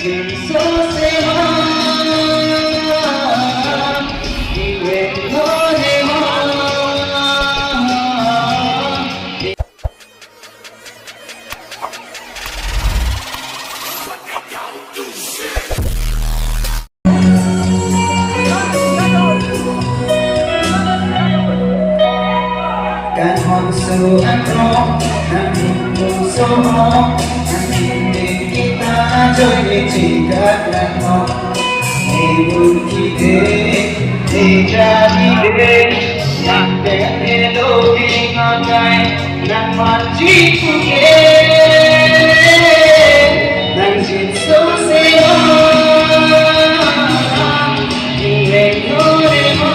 การหอบสู่อันร้องนั่งดูโซ่ห้องนั่งกินเด็กกีตาร์ช่วยในที่กัดนั่งห้องให้บุญที่เด็กที่จะดีเด็กนั่งแต่เอโลกีงอนใจนั่งมันจีบุเกนั่งจิตโซ่เสียยิ่งเล็กน้อยมา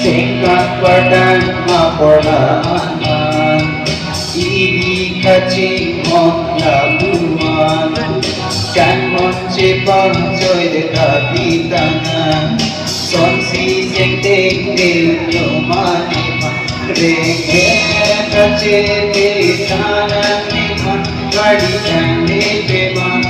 Singkat badan maporlaman Ibig kacimong labuan Kan moncipang joy dekapitangan Son si senteng nilyo manima Renge kacipitanan niman Kadikan nipeman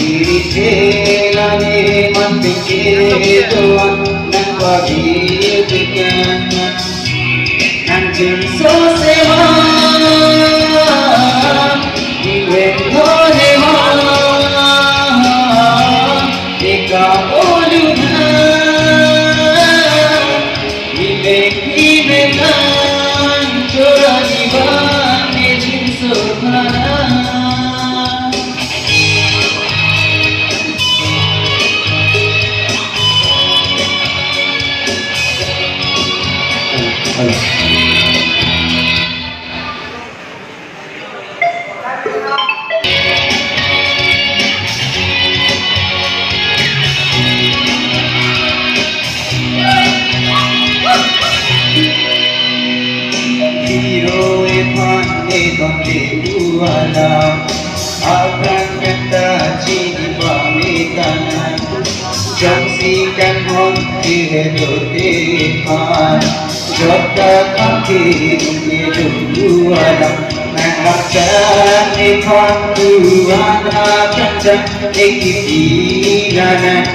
Irilani man pikituan Nang pagibigyan Nang jinso sewa Iwento newa Ikaulunan Ibig-ibigan Choraniban Ni jinso kanan Hero epane donde duala Akan kata cini pamitan Jangsikan honti hedotehan Jota kaki hidup duala Nangaksan ikan duala Kancang ekipinanan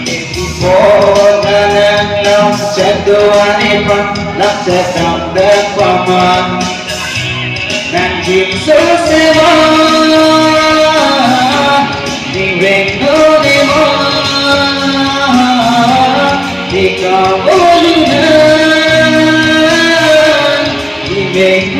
Ekipinanan Lam jaduan ipan Lam jadam depaman Nanjing sesewa Diweng nodema Dikabulunan Diweng